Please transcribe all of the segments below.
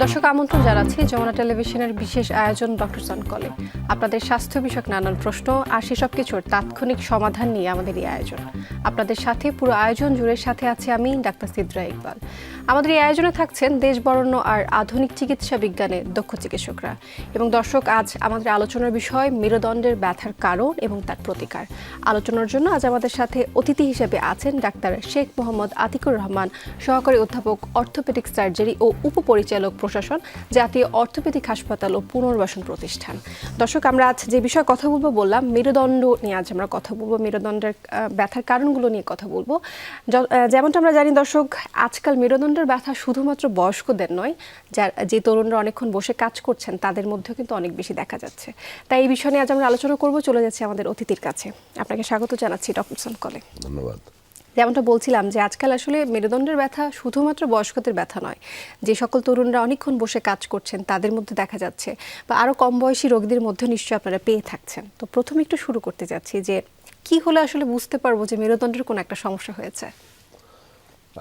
দর্শক আমন্ত্রণ জানাচ্ছি যমুনা টেলিভিশনের বিশেষ আয়োজন ডক্টর অন কলে। আপনাদের স্বাস্থ্য বিষয়ক নানান প্রশ্ন আর সেসব কিছুর তাৎক্ষণিক সমাধান নিয়ে আমাদের এই আয়োজন। আপনাদের সাথে পুরো আয়োজন জুড়ে সাথে আছি আমি ডাক্তার সিদ্রা ইকবাল। আমাদের এই আয়োজনে থাকছেন দেশ বরেণ্য আর আধুনিক চিকিৎসা বিজ্ঞানে দক্ষ চিকিৎসকরা। এবং দর্শক, আজ আমাদের আলোচনার বিষয় মেরুদণ্ডের ব্যথার কারণ এবং তার প্রতিকার। আলোচনার জন্য আজ আমাদের সাথে অতিথি হিসেবে আছেন ডাক্তার শেখ মোহাম্মদ আতিকুর রহমান, সহকারী অধ্যাপক অর্থোপেডিক সার্জারি ও উপপরিচালক প্রশাসন, জাতীয় অর্থোপেডিক হাসপাতাল ও পুনর্বাসন প্রতিষ্ঠান। দর্শক, আমরা আজ যে বিষয়ে কথা বলবো বললাম, মেরুদণ্ড নিয়ে আজ আমরা কথা বলবো, মেরুদণ্ডের ব্যথার কারণগুলো নিয়ে কথা বলবো। যেমনটা আমরা জানি দর্শক, আজকাল মেরুদণ্ডের ব্যথা শুধুমাত্র বয়স্কদের নয়, যে তরুণরা অনেকক্ষণ বসে কাজ করছেন তাদের মধ্যেও কিন্তু অনেক বেশি দেখা যাচ্ছে। তাই এই বিষয় নিয়ে আজ আমরা আলোচনা করব। চলে যাচ্ছি আমাদের অতিথির কাছে। আপনাকে স্বাগত জানাচ্ছি ডক্টর অন কলে। ধন্যবাদ। যেমনটা বলছিলাম যে আজকাল আসলে মেরুদণ্ডের ব্যথা শুধুমাত্র বয়স্কদের ব্যথা নয়, যে সকল তরুণরা অনেকক্ষণ বসে কাজ করছেন তাদের মধ্যে দেখা যাচ্ছে, বা আরও কম বয়সী রোগীদের মধ্যে নিশ্চয়ই আপনারা পেয়ে থাকছেন। তো প্রথমে একটু শুরু করতে যাচ্ছি যে কি হলে আসলে বুঝতে পারবো যে মেরুদণ্ডের কোনো একটা সমস্যা হয়েছে।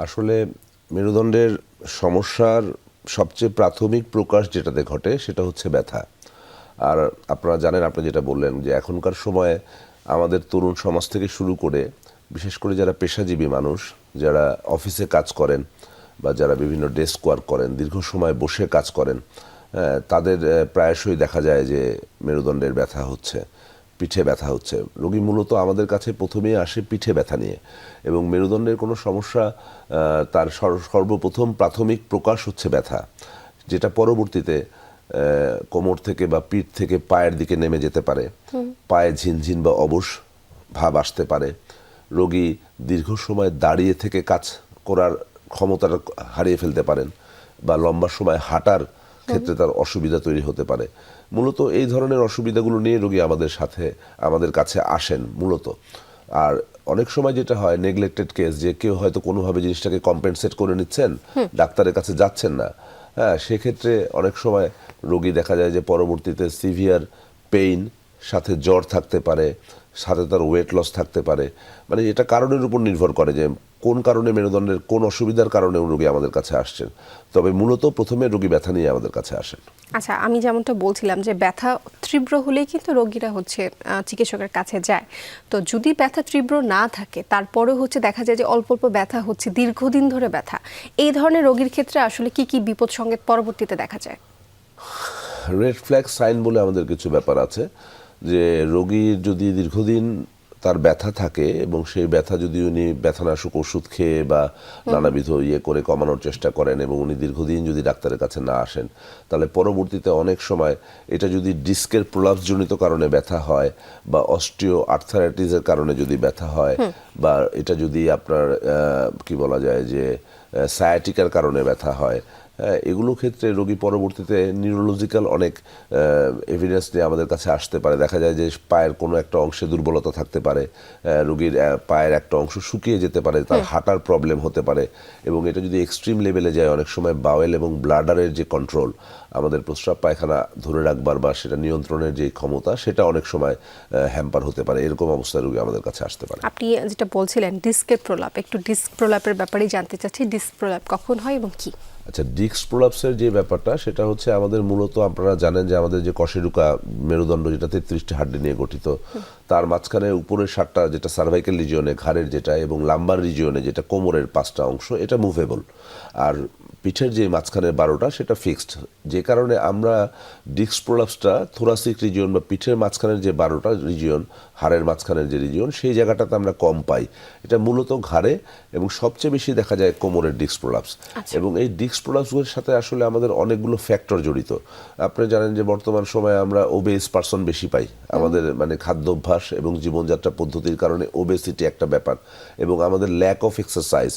আসলে মেরুদণ্ডের সমস্যার সবচেয়ে প্রাথমিক প্রকাশ যেটাতে ঘটে সেটা হচ্ছে ব্যথা। আর আপনারা জানেন, আপনি যেটা বললেন যে এখনকার সময়ে আমাদের তরুণ সমাজ থেকে শুরু করে বিশেষ করে যারা পেশাজীবী মানুষ, যারা অফিসে কাজ করেন বা যারা বিভিন্ন ডেস্ক ওয়ার্ক করেন, দীর্ঘ সময় বসে কাজ করেন, তাদের প্রায়শই দেখা যায় যে মেরুদণ্ডের ব্যথা হচ্ছে, পিঠে ব্যথা হচ্ছে। রোগী মূলত আমাদের কাছে প্রথমেই আসে পিঠে ব্যথা নিয়ে, এবং মেরুদণ্ডের কোনো সমস্যা তার সর্বপ্রথম প্রাথমিক প্রকাশ হচ্ছে ব্যথা, যেটা পরবর্তীতে কোমর থেকে বা পিঠ থেকে পায়ের দিকে নেমে যেতে পারে। পায়ে ঝিনঝিন বা অবশ ভাব আসতে পারে। রোগী দীর্ঘ সময় দাঁড়িয়ে থেকে কাজ করার ক্ষমতাটা হারিয়ে ফেলতে পারেন, বা লম্বা সময় হাঁটার ক্ষেত্রে তার অসুবিধা তৈরি হতে পারে। মূলত এই ধরনের অসুবিধাগুলো নিয়ে রোগী আমাদের কাছে আসেন মূলত। আর অনেক সময় যেটা হয়, নেগলেক্টেড কেস, যে কেউ হয়তো কোনোভাবে জিনিসটাকে কম্পেনসেট করে নিচ্ছেন, ডাক্তারের কাছে যাচ্ছেন না। হ্যাঁ, সেক্ষেত্রে অনেক সময় রোগী দেখা যায় যে পরবর্তীতে সিভিয়ার পেইন, সাথে জ্বর থাকতে পারে, সাথে তার ওয়েট লস থাকতে পারে। মানে এটা কারণের উপর নির্ভর করে যে কোন কারণে, মেরুদণ্ডের কোন অসুবিধার কারণে রোগী আমাদের কাছে আসছেন। তবে মূলত প্রথমে রোগী ব্যথা নিয়ে আমাদের কাছে আসেন। আচ্ছা, আমি যেমনটা বলছিলাম যে ব্যথা তীব্র হলেই কিন্তু রোগীরা চিকিৎসকের কাছে যায়। তো যদি ব্যথা তীব্র না থাকে, তারপরেও দেখা যায় যে অল্প অল্প ব্যথা হচ্ছে, দীর্ঘদিন ধরে ব্যথা, এই ধরনের রোগীর ক্ষেত্রে আসলে কি কি বিপদ সংকেত পরবর্তীতে দেখা যায়? রেড ফ্ল্যাগ সাইন বলে আমাদের কিছু ব্যাপার আছে, যে রোগীর যদি দীর্ঘদিন তার ব্যথা থাকে এবং সেই ব্যথা যদি উনি ব্যথানাশক ওষুধ খেয়ে বা নানাবিধ করে কমানোর চেষ্টা করেন, এবং উনি দীর্ঘদিন যদি ডাক্তারের কাছে না আসেন, তাহলে পরবর্তীতে অনেক সময় এটা যদি ডিস্কের প্রলাপস জনিত কারণে ব্যথা হয়, বা অস্টিও আর্থারাইটিসের কারণে যদি ব্যথা হয়, বা এটা যদি আপনার কি বলা যায় যে সায়াটিকার কারণে ব্যথা হয়, এগুলো ক্ষেত্রে রোগী পরবর্তীতে নিউরোলজিক্যাল অনেক এভিডেন্স নিয়ে আমাদের কাছে আসতে পারে। দেখা যায় যে পায়ের কোনো একটা অংশে দুর্বলতা থাকতে পারে, রোগীর পায়ের একটা অংশ শুকিয়ে যেতে পারে, তার হাঁটার প্রবলেম হতে পারে, এবং এটা যদি এক্সট্রিম লেভেলে যায়, অনেক সময় বাওয়েল এবং ব্লাডারের যে কন্ট্রোল, আমাদের প্রস্রাব পায়খানা ধরে রাখবার বা সেটা নিয়ন্ত্রণের যে ক্ষমতা, সেটা অনেক সময় হ্যাম্পার হতে পারে। এরকম অবস্থায় রোগী আমাদের কাছে আসতে পারে। আপনি যেটা বলছিলেন ডিস্কের প্রলাপ, একটু ডিস্ক প্রলাপের ব্যাপারেই জানতে চাচ্ছি। ডিস্ক প্রলাপ কখন হয় এবং কি? আচ্ছা, ডিস্ক প্রলাপসের যে ব্যাপারটা, সেটা হচ্ছে আমাদের মূলত, আপনারা জানেন যে আমাদের যে কশেরুকা মেরুদণ্ড, যেটা 33টি হাড্ডি নিয়ে গঠিত, তার মাঝখানে উপরের 7টা, যেটা সার্ভাইকেল রিজিয়নে ঘাড়ের যেটা, এবং লাম্বার রিজিয়নে যেটা কোমরের 5টা অংশ, এটা মুভেবল। আর পিঠের যে মাঝখানে 12টা, সেটা ফিক্সড। যে কারণে আমরা ডিস্ক প্রলাপসটা থোরাসিক রিজিয়ন বা পিঠের মাঝখানের যে 12টা রিজিয়ন, হাড়ের মাঝখানের যে রিজিয়ন, সেই জায়গাটাতে আমরা কম পাই। এটা মূলত ঘাড়ে, এবং সবচেয়ে বেশি দেখা যায় কোমরের ডিস্ক প্রলাপস। এবং এই ডিস্ক প্রলাপসগুলোর সাথে আসলে আমাদের অনেকগুলো ফ্যাক্টর জড়িত। আপনি জানেন যে বর্তমান সময়ে আমরা ওবেস পারসন বেশি পাই। আমাদের খাদ্যাভ্যাস এবং জীবনযাত্রা পদ্ধতির কারণে ওবেসিটি একটা ব্যাপার, এবং আমাদের ল্যাক অফ এক্সারসাইজ।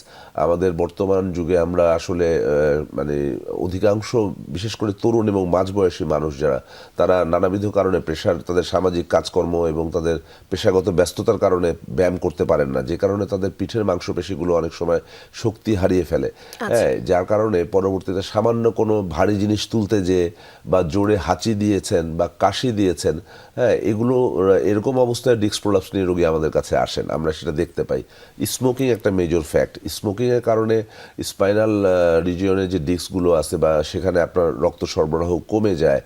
আমাদের বর্তমান যুগে আমরা আসলে অধিকাংশ, বিশেষ করে তরুণ এবং মাঝবয়সী মানুষ যারা, তারা নানাবিধ কারণে প্রেশার, তাদের সামাজিক কাজকর্ম এবং তাদের পেশাগত ব্যস্ততার কারণে ব্যায়াম করতে পারেন না, যে কারণে তাদের পিঠের মাংসপেশিগুলো অনেক সময় শক্তি হারিয়ে ফেলে। হ্যাঁ, যার কারণে পরবর্তীতে সামান্য কোনো ভারী জিনিস তুলতে যেয়ে, বা জোরে হাঁচি দিয়েছেন বা কাশি দিয়েছেন, হ্যাঁ, এরকম অবস্থায় ডিস্ক প্রলাপস নিয়ে রোগী আমাদের কাছে আসেন, আমরা সেটা দেখতে পাই। স্মোকিং একটা মেজর ফ্যাক্ট। স্মোকিংয়ের কারণে স্পাইনাল রিজিয়ন রিজিয়নের যে ডিস্কগুলো আছে বা সেখানে আপনার রক্ত সরবরাহ কমে যায়,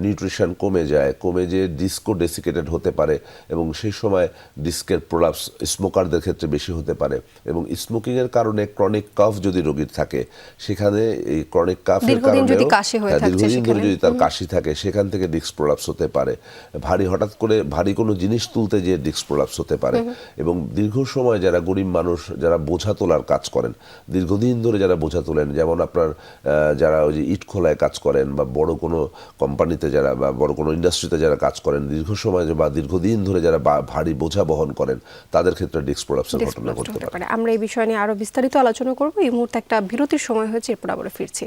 নিউট্রিশন কমে যায়, কমে যে ডিস্কও ডেসিকেটেড হতে পারে এবং সেই সময় ডিস্কের প্রলাপস স্মোকারদের ক্ষেত্রে বেশি হতে পারে এবং স্মোকিংয়ের কারণে ক্রনিক কাফ যদি রোগীর থাকে সেখানে এই ক্রনিক কাফের দীর্ঘদিন কারণে যদি কাশি হয়ে থাকছে দীর্ঘদিন ধরে সেখানে। যদি তার কাশি থাকে সেখান থেকে ডিস্ক প্রলাপস হতে পারে। হঠাৎ করে ভারী কোনো জিনিস তুলতে গিয়ে ডিস্ক প্রলাপস হতে পারে এবং দীর্ঘ সময় যারা গরিব মানুষ যারা বোঝা তোলার কাজ করেন, দীর্ঘদিন ধরে যারা বোঝা তোলেন, যেমন আপনার যারা ওই যে ইট খোলায় কাজ করেন বা বড় কোনো কোম্পানিতে যারা বা বড় কোনো ইন্ডাস্ট্রিতে যারা কাজ করেন, দীর্ঘ সময় বা দীর্ঘদিন ধরে যারা ভারী বোঝা বহন করেন তাদের ক্ষেত্রে ডিস্ক প্রলাপসের ঘটনা ঘটতে পারে। আমরা এই বিষয় নিয়ে আরো বিস্তারিত আলোচনা করব। এই মুহূর্তে একটা বিরতির সময় হয়েছে, এরপর আবারও ফিরছি।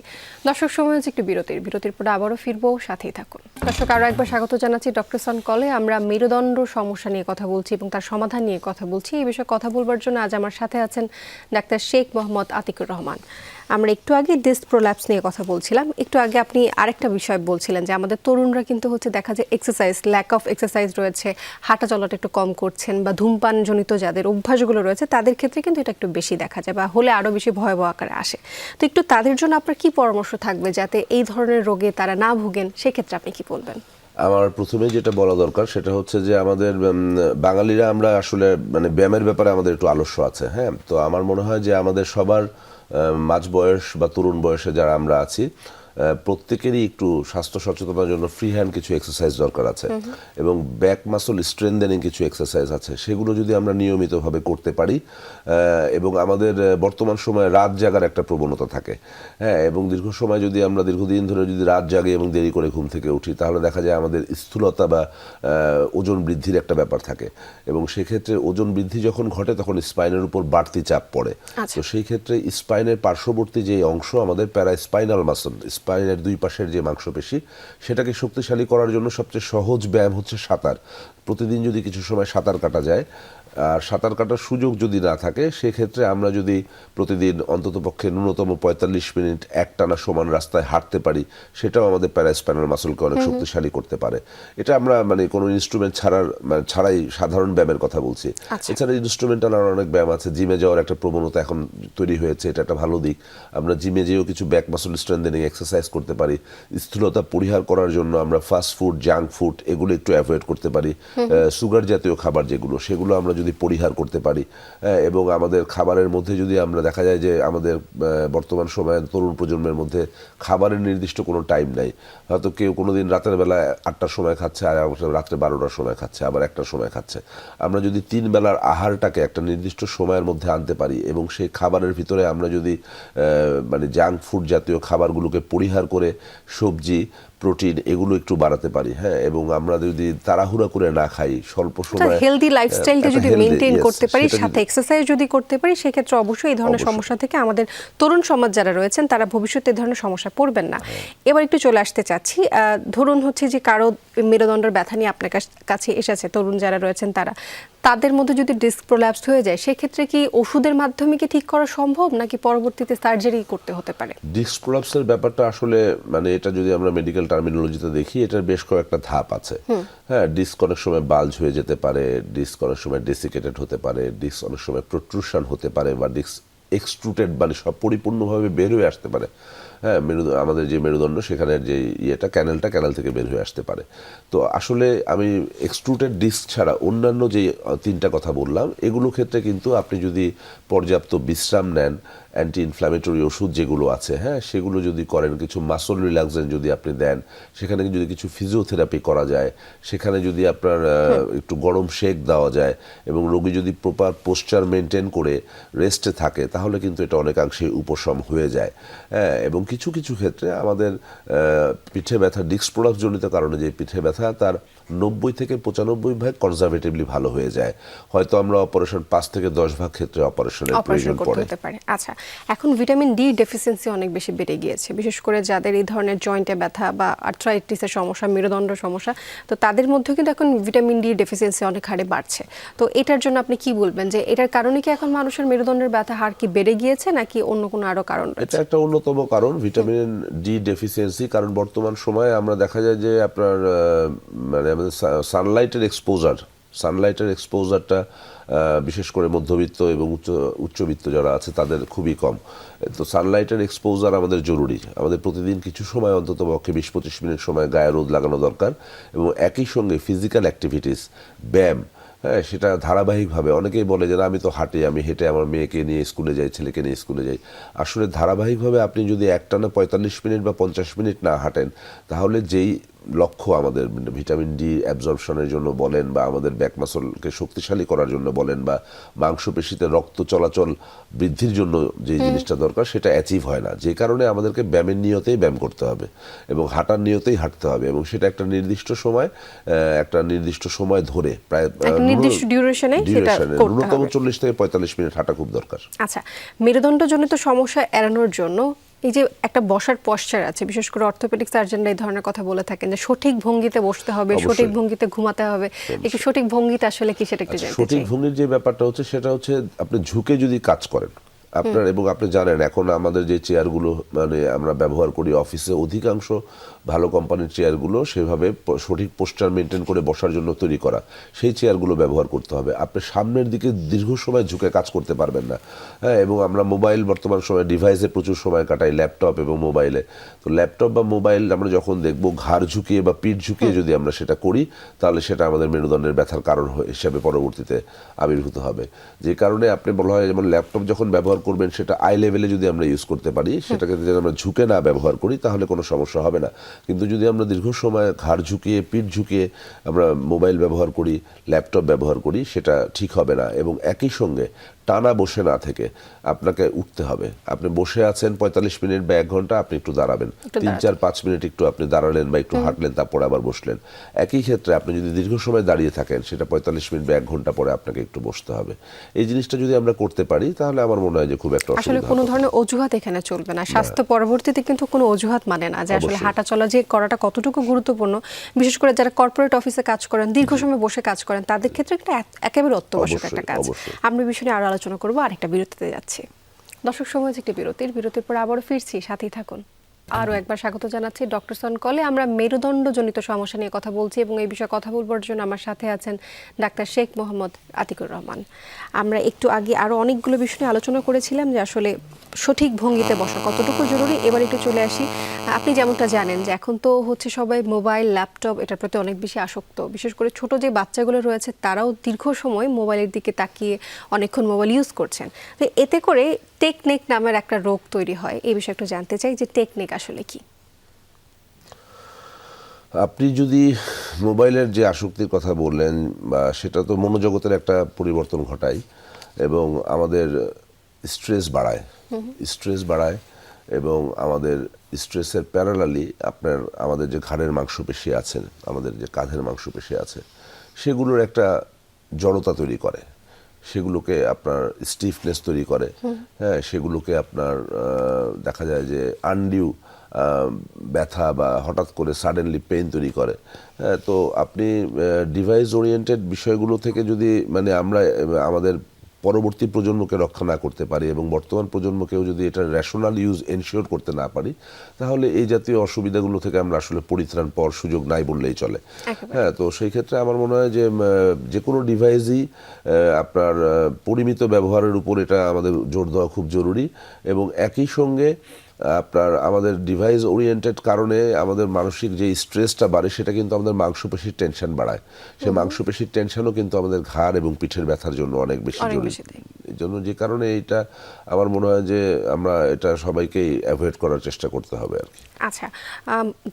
দর্শক, সময় হচ্ছে একটু বিরতির পরে আবারও ফিরবো, সাথেই থাকুন। দর্শক, আরো একবার স্বাগত জানাচ্ছি ডক্টর সান কলে। আমরা মেরুদণ্ড সমস্যা নিয়ে কথা বলছি এবং তার সমাধান নিয়ে কথা বলছি। এই বিষয়ে কথা বলবার জন্য আজ আমার সাথে আছেন ডাক্তার শেখ মোহাম্মদ আতিকুর রহমান। আমরা একটু আগে ডিস্ক প্রোল্যাপস নিয়ে কথা বলছিলাম। একটু আগে আপনি আরেকটা বিষয় বলছিলেন যে আমাদের তরুণরা কিন্তু হচ্ছে দেখা যায় এক্সারসাইজ, ল্যাক অফ এক্সারসাইজ রয়েছে, হাঁটা চলাটা একটু কম করছেন বা ধূমপানজনিত যাদের অভ্যাসগুলো রয়েছে তাদের ক্ষেত্রে কিন্তু এটা একটু বেশি দেখা যায় বা হলে আরও বেশি ভয়াবহ আকারে আসে। তো একটু তাদের জন্য আপনার কি পরামর্শ থাকবে যাতে এই ধরনের রোগে তারা না ভোগেন, সেক্ষেত্রে আপনি কি বলবেন? আমার প্রথমে যেটা বলা দরকার সেটা হচ্ছে যে আমাদের বাঙালিরা আমরা আসলে মানে ব্যায়ামের ব্যাপারে আমাদের একটু আলস্য আছে। হ্যাঁ, তো আমার মনে হয় যে আমাদের সবার মাঝ বয়স বা তরুণ বয়সে যারা আমরা আছি প্রত্যেকেরই একটু স্বাস্থ্য সচেতনার জন্য ফ্রি হ্যান্ড কিছু এক্সারসাইজ দরকার আছে এবং ব্যাক মাসল স্ট্রেনদেনিং কিছু এক্সারসাইজ আছে, সেগুলো যদি আমরা নিয়মিতভাবে করতে পারি এবং আমাদের বর্তমান সময়ে রাত জাগার একটা প্রবণতা থাকে, হ্যাঁ, এবং দীর্ঘ সময় যদি আমরা দীর্ঘদিন ধরে যদি রাত জাগে এবং দেরি করে ঘুম থেকে উঠি তাহলে দেখা যায় আমাদের স্থূলতা বা ওজন বৃদ্ধির একটা ব্যাপার থাকে এবং সেক্ষেত্রে ওজন বৃদ্ধি যখন ঘটে তখন স্পাইনের উপর বাড়তি চাপ পড়ে। তো সেই ক্ষেত্রে স্পাইনের পার্শ্ববর্তী যে অংশ আমাদের প্যারাস্পাইনাল মাসল, স্পাইনের দুই পাশের যে মাংসপেশি, সেটাকে শক্তিশালী করার জন্য সবচেয়ে সহজ ব্যায়াম হচ্ছে সাঁতার। প্রতিদিন যদি কিছু সময় সাঁতার কাটা যায়, আর সাঁতার কাটার সুযোগ যদি না থাকে সেক্ষেত্রে আমরা যদি প্রতিদিন অন্ততপক্ষে ন্যূনতম 45 মিনিট একটানা সমান রাস্তায় হাঁটতে পারি, সেটাও আমাদের প্যারাস্পাইনাল মাসলকে অনেক শক্তিশালী করতে পারে। এটা আমরা মানে কোনো ইনস্ট্রুমেন্ট ছাড়াই সাধারণ ব্যায়ামের কথা বলছি। এছাড়া ইনস্ট্রুমেন্টাল আর অনেক ব্যায়াম আছে। জিমে যাওয়ার একটা প্রবণতা এখন তৈরি হয়েছে, এটা একটা ভালো দিক। আমরা জিমে যেও কিছু ব্যাক মাসল স্ট্রেনথেনিং এক্সারসাইজ করতে পারি। স্থূলতা পরিহার করার জন্য আমরা ফাস্ট ফুড, জাঙ্ক ফুড এগুলো একটু অ্যাভয়েড করতে পারি। সুগার জাতীয় খাবার যেগুলো, সেগুলো আমরা যদি পরিহার করতে পারি এবং আমাদের খাবারের মধ্যে যদি আমরা দেখা যায় যে আমাদের বর্তমান সময়ে তরুণ প্রজন্মের মধ্যে খাবারের নির্দিষ্ট কোনো টাইম নাই। হয়তো কেউ কোনোদিন রাতের বেলা 8টার সময় খাচ্ছে, আর রাত্রে 12টার সময় খাচ্ছে, আবার 1টার সময় খাচ্ছে। আমরা যদি 3 বেলার আহারটাকে একটা নির্দিষ্ট সময়ের মধ্যে আনতে পারি এবং সেই খাবারের ভিতরে আমরা যদি মানে জাঙ্ক ফুড জাতীয় খাবারগুলোকে পরিহার করে সবজি, প্রোটিন এগুলো একটু বাড়াতে পারি, হ্যাঁ, এবং আমরা যদি তাড়াহুড়া করে না খাই, স্বল্প সময়ে হেলদি লাইফস্টাইলটা যদি মেইনটেইন করতে পারি, সাথে এক্সারসাইজ যদি করতে পারি, সেক্ষেত্রে অবশ্যই এই ধরনের সমস্যা থেকে আমাদের তরুণ সমাজ যারা রয়েছেন তারা ভবিষ্যতে এই ধরনের সমস্যা পড়বেন না। এবার একটু চলে আসতে চাচ্ছি, ধরুন হচ্ছে যে কারো মেরুদণ্ডের ব্যথা নিয়ে আপনার কাছে এসেছে, তরুণ যারা রয়েছেন তাদের মধ্যে যদি ডিস্ক প্রোল্যাপস হয়ে যায়, সেক্ষেত্রে কি ওষুধের মাধ্যমে কি ঠিক করা সম্ভব নাকি পরবর্তীতে সার্জারি করতে হতে পারে? ডিস্ক প্রোল্যাপসের ব্যাপারটা আসলে মানে এটা যদি আমরা মেডিকেল টার্মিনোলজিতে দেখি, এটার বেশ কয়েকটা ধাপ আছে। হ্যাঁ, ডিস্ক অনেক সময় বাল্জ হয়ে যেতে পারে, ডিস্ক অনেক সময় ডেসিকেটেড হতে পারে, ডিস্ক অনেক সময় প্রোট্রুশন হতে পারে বা ডিস্ক এক্সট্রুটেড মানে সব পরিপূর্ণভাবে বের হয়ে আসতে পারে। হ্যাঁ, আমাদের যে মেরুদণ্ড সেখানে যে ক্যানেল থেকে বের হয়ে আসতে পারে। তো আসলে আমি এক্সট্রুটেড ডিস্ক ছাড়া অন্যান্য যে 3টা কথা বললাম, এগুলো ক্ষেত্রে কিন্তু আপনি যদি পর্যাপ্ত বিশ্রাম নেন, অ্যান্টি ইনফ্ল্যামেটরি ওষুধ যেগুলো আছে, হ্যাঁ, সেগুলো যদি করেন, কিছু মাসল রিল্যাক্সেন্ট যদি আপনি দেন, সেখানে যদি কিছু ফিজিওথেরাপি করা যায়, সেখানে যদি আপনার একটু গরম শেক দেওয়া যায় এবং রোগী যদি প্রপার পোস্চার মেনটেন করে রেস্টে থাকে, তাহলে কিন্তু এটা অনেকাংশে উপশম হয়ে যায়। হ্যাঁ, এবং কিছু কিছু ক্ষেত্রে আমাদের পিঠে ব্যথা, ডিস্ক প্রোল্যাপস জনিত কারণে যে পিঠে ব্যথা, তার 90 থেকে 95% কনজারভেটিভলি ভালো হয়ে যায়। হয়তো আমরা অপারেশন 5 থেকে 10 ভাগ ক্ষেত্রে অপারেশনের প্রয়োজন পড়ে। আচ্ছা, এখন ভিটামিন ডি ডেফিসিয়েন্সি অনেক বেশি বেড়ে গিয়েছে, বিশেষ করে যাদের এই ধরনের জয়েন্টে ব্যথা বা আর্থ্রাইটিসের সমস্যা, মেরুদণ্ড সমস্যা, তো তাদের মধ্যেও কিন্তু এখন ভিটামিন ডি ডেফিসিয়েন্সি অনেক হারে বাড়ছে। তো এটার জন্য আপনি কি বলবেন যে এটার কারণে কি এখন মানুষের মেরুদণ্ডের ব্যথা হার কি বেড়ে গিয়েছে নাকি অন্য কোনো আরো কারণ রয়েছে? এটা একটা অন্যতম কারণ ভিটামিন ডি ডেফিসিয়েন্সি, কারণ বর্তমান সময়ে আমরা দেখা যায় যে আপনার মানে আমাদের সানলাইটের এক্সপোজার সানলাইটের এক্সপোজারটা বিশেষ করে মধ্যবিত্ত এবং উচ্চবিত্ত যারা আছে তাদের খুবই কম। তো সানলাইটের এক্সপোজার আমাদের জরুরি। আমাদের প্রতিদিন কিছু সময় অন্তত পক্ষে 20-25 মিনিট সময় গায়ে রোদ লাগানো দরকার, এবং একই সঙ্গে ফিজিক্যাল অ্যাক্টিভিটিস, ব্যায়াম, হ্যাঁ, সেটা ধারাবাহিকভাবে। অনেকেই বলে যে আমি তো হাঁটি, আমি হেঁটে আমার মেয়েকে নিয়ে স্কুলে যাই, ছেলেকে নিয়ে স্কুলে যাই। আসলে ধারাবাহিকভাবে আপনি যদি একটানা 45 মিনিট বা 50 মিনিট না হাঁটেন, তাহলে যেই লক্ষ্য আমাদের ভিটামিন ডি অ্যাবজর্পশনের জন্য বলেন, বা আমাদের ব্যাক মাসলকে শক্তিশালী করার জন্য বলেন, বা মাংসপেশিতে রক্ত চলাচল বৃদ্ধির জন্য যে জিনিসটা দরকার, সেটা অ্যাচিভ হয় না। যে কারণে আমাদেরকে ব্যায়ামের নিয়তেই ব্যায়াম করতে হবে এবং হাঁটার নিয়তেই হাঁটতে হবে, এবং সেটা একটা নির্দিষ্ট সময় ধরে, প্রায় নির্দিষ্ট ডিউরেশনে সেটা করতে ন্যূনতম হবে। 40 থেকে 45 মিনিট হাঁটা খুব দরকার। আচ্ছা, মেরুদণ্ডজনিত সমস্যা এড়ানোর জন্য এই যে একটা বসার পশ্চার আছে, বিশেষ করে অর্থোপেডিক সার্জনরা এই ধরনের কথা বলে থাকেন যে সঠিক ভঙ্গিতে বসতে হবে, অবশ্যই। সঠিক ভঙ্গিতে ঘুমাতে হবে। একটু সঠিক ভঙ্গিতে আসলে কি সেটা একটু জানতে সঠিক চাই। ভঙ্গির যে ব্যাপারটা হচ্ছে, সেটা হচ্ছে আপনি ঝুঁকে যদি কাজ করেন আপনার, এবং আপনি জানেন এখন আমাদের যে চেয়ারগুলো মানে আমরা ব্যবহার করি অফিসে, অধিকাংশ ভালো কোম্পানির চেয়ারগুলো সেভাবে সঠিক পোস্টার মেনটেন করে বসার জন্য তৈরি করা, সেই চেয়ারগুলো ব্যবহার করতে হবে। আপনি সামনের দিকে দীর্ঘ সময় ঝুঁকে কাজ করতে পারবেন না। হ্যাঁ, এবং আমরা মোবাইল বর্তমান সময়ে ডিভাইসে প্রচুর সময় কাটাই, ল্যাপটপ এবং মোবাইলে। তো ল্যাপটপ বা মোবাইল আমরা যখন দেখব ঘাড় ঝুঁকিয়ে বা পিঠ ঝুঁকিয়ে যদি আমরা সেটা করি, তাহলে সেটা আমাদের মেরুদণ্ডের ব্যথার কারণ হিসাবে পরবর্তীতে আবির্ভূত হবে। যে কারণে আপনি বলা হয়, যেমন ল্যাপটপ যখন ব্যবহার করবেন সেটা আই লেভেলে যদি আমরা ইউজ করতে পারি, সেটাকে যদি আমরা ঝুঁকে না ব্যবহার করি, তাহলে কোনো সমস্যা হবে না। কিন্তু যদি আমরা দীর্ঘ সময় ঘাড় ঝুঁকিয়ে পিঠ ঝুঁকিয়ে আমরা মোবাইল ব্যবহার করি, ল্যাপটপ ব্যবহার করি, সেটা ঠিক হবে না। এবং একই সঙ্গে টানা বসে না থেকে আপনাকে উঠতে হবে। আপনি বসে আছেন 45 মিনিট বা 1 ঘন্টা, আপনি একটু দাঁড়াবেন, 3-4-5 মিনিট একটু আপনি দাঁড়ালেন বা একটু হাঁটলেন, তারপর আবার বসলেন। একই ক্ষেত্রে আপনি যদি দীর্ঘ সময় দাঁড়িয়ে থাকেন, সেটা 45 মিনিট বা 1 ঘন্টা পরে আপনাকে একটু বসতে হবে। এই জিনিসটা যদি আমরা করতে পারি, তাহলে আমার মনে হয় যে খুব একটা আসলে অসুবিধা কোনো হবে না। ধরনের অজুহাত এখানে চলবে না। স্বাস্থ্য পরবর্তীতে কিন্তু কোনো অজুহাত মানে না যে আসলে অবশ্যই। হাঁটা চলা যে করাটা কতটুকু গুরুত্বপূর্ণ, বিশেষ করে যারা কর্পোরেট অফিসে কাজ করেন, দীর্ঘ সময় বসে কাজ করেন, তাদের ক্ষেত্রে এটা একেবারে অত্যাবশ্যক একটা কাজ। অবশ্যই। আমরা বিষয় নিয়ে আরো আলোচনা করবো, আরেকটা বিরতিতে যাচ্ছি। দর্শক, সময় হচ্ছে একটি বিরতির পর আবারও ফিরছি, সাথেই থাকুন। আরও একবার স্বাগত জানাচ্ছি ডক্টর সন কলে। আমরা মেরুদণ্ডজনিত সমস্যা নিয়ে কথা বলছি, এবং এই বিষয়ে কথা বলবার জন্য আমার সাথে আছেন ডাক্তার শেখ মোহাম্মদ আতিকুর রহমান। আমরা একটু আগে আরও অনেকগুলো বিষয় নিয়ে আলোচনা করেছিলাম যে আসলে সঠিক ভঙ্গিতে বসা কতটুকু জরুরি। এবার একটু চলে আসি, আপনি যেমনটা জানেন যে এখন তো হচ্ছে সবাই মোবাইল, ল্যাপটপ এটার প্রতি অনেক বেশি আসক্ত। বিশেষ করে ছোট যে বাচ্চাগুলো রয়েছে, তারাও দীর্ঘ সময় মোবাইলের দিকে তাকিয়ে অনেকক্ষণ মোবাইল ইউজ করছেন। তো এতে করে টেকনিক নামের একটা রোগ তৈরি হয়। এই বিষয়ে একটু জানতে চাই যে টেকনিক আসলে কি। আপনি যদি মোবাইলের যে আসক্তির কথা বললেন, বা সেটা তো মনোজগতের একটা পরিবর্তন ঘটায় এবং আমাদের স্ট্রেস বাড়ায় এবং আমাদের স্ট্রেসের প্যারালালি আমাদের যে ঘাড়ের মাংসপেশি আছে, আমাদের যে কাঁধের মাংসপেশি আছে, সেগুলোর একটা জড়তা তৈরি করে, সেগুলোকে আপনার স্টিফনেস তৈরি করে। হ্যাঁ, সেগুলোকে আপনার দেখা যায় যে আনডিউ ব্যথা বা হঠাৎ করে সাডেনলি পেইন তৈরি করে। হ্যাঁ, তো আপনি ডিভাইস ওরিয়েন্টেড বিষয়গুলো থেকে যদি মানে আমরা আমাদের পরবর্তী প্রজন্মকে রক্ষা না করতে পারি এবং বর্তমান প্রজন্মকেও যদি এটা রেশনাল ইউজ এনশিওর করতে না পারি, তাহলে এই জাতীয় অসুবিধাগুলো থেকে আমরা আসলে পরিত্রাণ পাওয়ার সুযোগ নাই বললেই চলে। হ্যাঁ, তো সেই ক্ষেত্রে আমার মনে হয় যে কোনো ডিভাইসই আপনার পরিমিত ব্যবহারের উপর এটা আমাদের জোর দেওয়া খুব জরুরি। এবং একই সঙ্গে আপনার আমাদের ডিভাইস ওরিয়েন্টেড কারণে আমাদের মানসিক যে স্ট্রেসটা বাড়ে, সেটা কিন্তু আমাদের মাংসপেশির টেনশন বাড়ায়। সেই মাংসপেশির টেনশনও কিন্তু আমাদের ঘাড় এবং পিঠের ব্যথার জন্য অনেক বেশি জরুরি। এই জন্য যে কারণে এটা আমার মনে হয় যে আমরা এটা সবাইকেই অ্যাভয়েড করার চেষ্টা করতে হবে আর কি। আচ্ছা,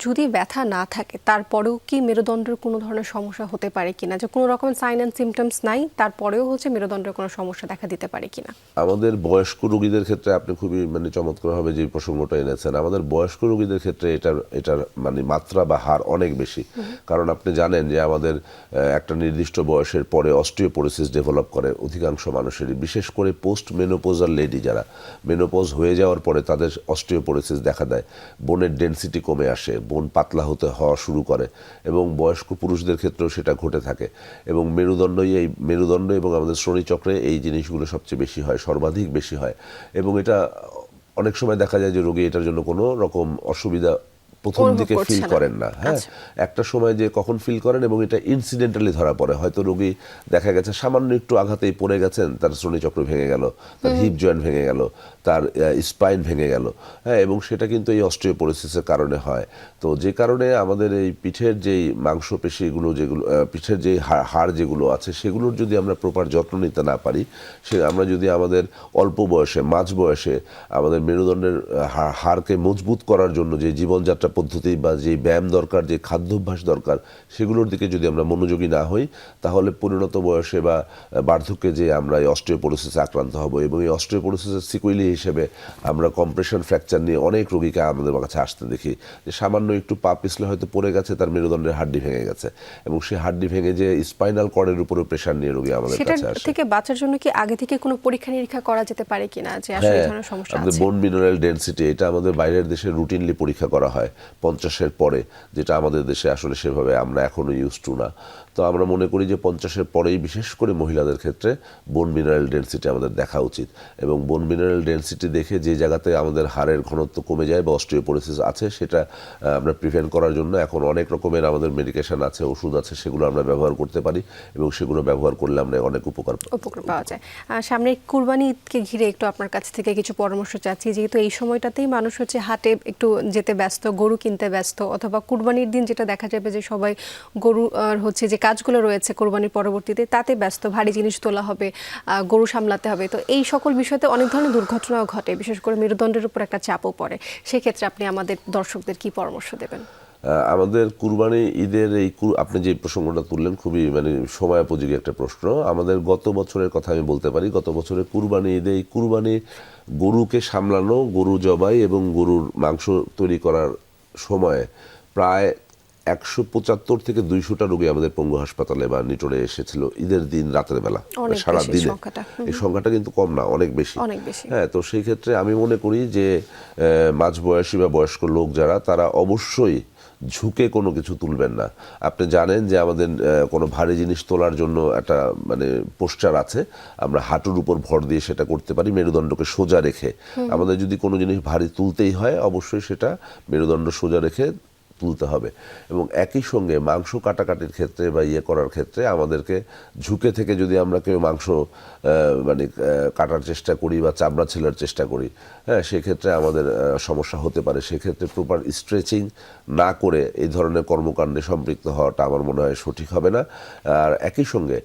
যদি ব্যথা না থাকে তারপরেও কি মেরুদণ্ডের কোনো ধরনের সমস্যা হতে পারে কিনা, যে কোনো রকম সাইন অ্যান্ড সিমটমস নাই তারপরেও হচ্ছে মেরুদণ্ডের কোনো সমস্যা দেখা দিতে পারে কিনা? আমাদের বয়স্ক রোগীদের ক্ষেত্রে আপনি খুবই মানে চমৎকারভাবে যে প্রসঙ্গটা এনেছেন, আমাদের বয়স্ক রোগীদের ক্ষেত্রে এটার মানে মাত্রা বা হার অনেক বেশি। কারণ আপনি জানেন যে আমাদের একটা নির্দিষ্ট বয়সের পরে অস্টিওপোরোসিস ডেভেলপ করে অধিকাংশ মানুষেরই, বিশেষ করে পোস্ট মেনোপোজাল লেডি যারা মেনোপজ হয়ে যাওয়ার পরে তাদের অস্টিওপোরোসিস দেখা দেয়। বোনের ডেন্সিটি কমে আসে, বোন পাতলা হওয়া শুরু করে, এবং বয়স্ক পুরুষদের ক্ষেত্রেও সেটা ঘটে থাকে। এবং মেরুদণ্ড এবং আমাদের শ্রোণীচক্রে এই জিনিসগুলো সবচেয়ে বেশি হয়, সর্বাধিক বেশি হয়। এবং এটা অনেক সময় দেখা যায় যে রোগী এটার জন্য কোনো রকম অসুবিধা প্রথম অনুভব দিকে করছে ফিল না। করেন না। হ্যাঁ, আচ্ছা। একটা সময় যে কখন ফিল করেন এবং এটা ইনসিডেন্টালি ধরা পড়ে। হয়তো রোগী দেখা গেছে সামান্য একটু আঘাতেই পড়ে গেছেন, তার শ্রোণীচক্র ভেঙে গেল, তার হিপ জয়েন্ট ভেঙে গেল, তার স্পাইন ভেঙে গেল। হ্যাঁ, এবং সেটা কিন্তু এই অস্টিওপোরোসিসের কারণে হয়। তো যে কারণে আমাদের এই পিঠের যেই মাংসপেশিগুলো, যেগুলো পিঠের যে হাড় যেগুলো আছে, সেগুলোর যদি আমরা প্রপার যত্ন নিতে না পারি, আমরা যদি আমাদের অল্প বয়সে, মাঝ বয়সে আমাদের মেরুদণ্ডের হাড়কে মজবুত করার জন্য যে জীবনযাত্রা পদ্ধতি বা যে ব্যায়াম দরকার, যে খাদ্যাভ্যাস দরকার, সেগুলোর দিকে যদি আমরা মনোযোগী না হই, তাহলে পরিণত বয়সে বা বার্ধক্যে যে আমরা এই অস্টিওপোরোসিসে আক্রান্ত হব। এবং এই অস্টিওপোরোসিসের সিকুয়েলি হিসেবে আমরা কম্প্রেশন ফ্র্যাকচার নিয়ে অনেক রোগীকে আমাদের কাছে আসতে দেখি, যে সামান্য একটু পা পিছলে হয়তো পড়ে গেছে, তার মেরুদণ্ডের হাড্ডি ভেঙে গেছে, এবং সেই হাড্ডি ভেঙে যে স্পাইনাল কর্ডের উপরে প্রেশার নিয়ে রোগী আমাদের সেটার কাছে আসে। থেকে বাঁচার জন্য কি আগে থেকে কোনো পরীক্ষা নিরীক্ষা করা যেতে পারে কিনা, যে আসলে এই ধরনের সমস্যা আমাদের আছে? বোন মিনারেল ডেনসিটি, এটা আমাদের বাইরের দেশে রুটিনলি পরীক্ষা করা হয় 50-এর পরে, যেটা আমাদের দেশে আসলে সেভাবে আমরা এখনো ইউজ টু না। তো আমরা মনে করি যে 50-এর পরেই বিশেষ করে মহিলাদের ক্ষেত্রে বোন মিনারেল ডেনসিটি আমাদের দেখা উচিত, এবং বোন মিনারেল ডেনসিটি দেখে যে জায়গাতে আমাদের হাড়ের ঘনত্ব কমে যায় বা অস্টিওপোরোসিস আছে, সেটা আমরা প্রিভেন্ট করার জন্য এখন অনেক রকমের আমাদের মেডিকেশন আছে, ওষুধ আছে, সেগুলো আমরা ব্যবহার করতে পারি, এবং সেগুলো ব্যবহার করলে আমরা অনেক উপকার পাওয়া যায়। সামনে কুরবানি ঈদকে ঘিরে একটু আপনার কাছ থেকে কিছু পরামর্শ চাচ্ছি, যেহেতু এই সময়টাতেই মানুষ হচ্ছে হাটে একটু যেতে ব্যস্ত, গরু কিনতে ব্যস্ত, অথবা কুরবানির দিন যেটা দেখা যাবে যে সবাই গরু হচ্ছে যে কাজগুলো রয়েছে কোরবানির পরবর্তীতে তাতে ব্যস্ত, ভারী জিনিস তোলা হবে, গরু সামলাতে হবে। তো এই সকল বিষয়তে অনেক ধরনের দুর্ঘটনাও ঘটে, বিশেষ করে মেরুদণ্ডের উপর একটা চাপও পড়ে। সেক্ষেত্রে আপনি আমাদের দর্শকদের কি পরামর্শ দেবেন? আমাদের কুরবানি ঈদের এই আপনি যে প্রসঙ্গটা তুললেন, খুবই সময়োপযোগী একটা প্রশ্ন। আমাদের গত বছরের কথা আমি বলতে পারি। গত বছরের কুরবানি ঈদে এই কুরবানি গরুকে সামলানো, গরু জবাই এবং গরুর মাংস তৈরি করার সময় প্রায় 175 থেকে 200টা রোগী আমাদের পঙ্গু হাসপাতালে বা নিটোরে এসেছিল ঈদের দিন রাতের বেলা, সারা দিনে। এই সংখ্যাটা কিন্তু কম না, অনেক বেশি। হ্যাঁ, তো সেই ক্ষেত্রে আমি মনে করি যে মাঝবয়সী বা বয়স্ক লোক যারা, তারা অবশ্যই ঝুঁকে কোনো কিছু তুলবেন না। আপনি জানেন যে আমাদের কোনো ভারী জিনিস তোলার জন্য একটা পোস্টার আছে, আমরা হাঁটুর উপর ভর দিয়ে সেটা করতে পারি, মেরুদণ্ডকে সোজা রেখে। আমাদের যদি কোনো জিনিস ভারী তুলতেই হয়, অবশ্যই সেটা মেরুদণ্ড সোজা রেখে তুলতে হবে। এবং একই সঙ্গে মাংস কাটাকাটির ক্ষেত্রে বা করার ক্ষেত্রে আমাদেরকে ঝুঁকে থেকে যদি আমরা কেউ মাংস কাটার চেষ্টা করি বা চামড়া ছেলার চেষ্টা করি, হ্যাঁ, সেক্ষেত্রে আমাদের সমস্যা হতে পারে। সেক্ষেত্রে প্রপার স্ট্রেচিং না করে এই ধরনের কর্মকাণ্ডে সম্পৃক্ত হওয়াটা আমার মনে হয় সঠিক হবে না। আর একই সঙ্গে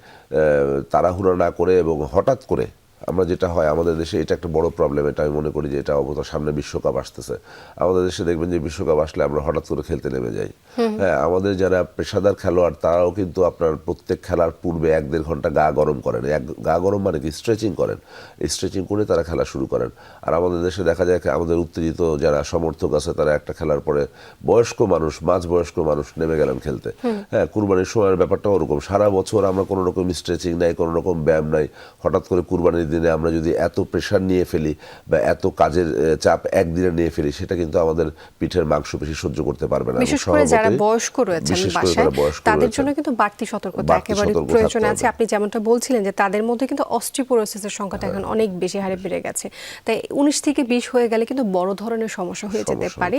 তাড়াহুড়া না করে এবং হঠাৎ করে, আমরা যেটা হয় আমাদের দেশে, এটা একটা বড় প্রবলেম। এটা আমি মনে করি যে এটা অবতার সামনে বিশ্বকাপ আসতেছে, আমাদের দেশে দেখবেন যে বিশ্বকাপ আসলে আমরা হঠাৎ করে খেলতে নেমে যাই। হ্যাঁ, আমাদের যারা পেশাদার খেলোয়াড়, তারাও কিন্তু আপনার প্রত্যেক খেলার পূর্বে 1-1.5 ঘন্টা গা গরম করেন। গা গরম মানে কি, স্ট্রেচিং করেন। স্ট্রেচিং করে তারা খেলা শুরু করেন। আর আমাদের দেশে দেখা যায় আমাদের উত্তেজিত যারা সমর্থক আছে, তারা একটা খেলার পরে বয়স্ক মানুষ, মাঝ বয়স্ক মানুষ নেমে গেলেন খেলতে। হ্যাঁ, কুরবানির সময়ের ব্যাপারটা ওরকম। সারা বছর আমরা কোনো রকম স্ট্রেচিং নাই, কোনো রকম ব্যায়াম নাই, হঠাৎ করে কুরবানির দিনে আমরা যদি এত প্রেশার নিয়ে ফেলি বা এত কাজের চাপ একদিনে নিয়ে ফেলি, সেটা কিন্তু আমাদের পিঠের মাংসপেশি সহ্য করতে পারবে না। বিশেষ করে যারা বয়স্ক রয়েছেন বাসায়, তাদের জন্য কিন্তু বাড়তি সতর্কতা একেবারে প্রয়োজন আছে। আপনি যেমনটা বলছিলেন যে তাদের মধ্যে কিন্তু অস্টিওপোরোসিসের সংখ্যাটা এখন অনেক বেশি হারে বেড়ে গেছে। তাই 19 থেকে 20 হয়ে গেলে কিন্তু বড় ধরনের সমস্যা হয়ে যেতে পারে।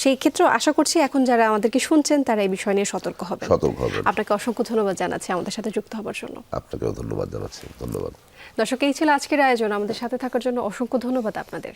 সেই ক্ষেত্রে আশা করছি এখন যারা আমাদেরকে শুনছেন, তারা এই বিষয় নিয়ে সতর্ক হবেন। আপনাকে অসংখ্য ধন্যবাদ জানাচ্ছি আমাদের সাথে যুক্ত হওয়ার জন্য। আপনাকেও ধন্যবাদ জানাচ্ছি। ধন্যবাদ। দর্শক, এই ছিল আজকের আয়োজন। আমাদের সাথে থাকার জন্য অসংখ্য ধন্যবাদ আপনাদের।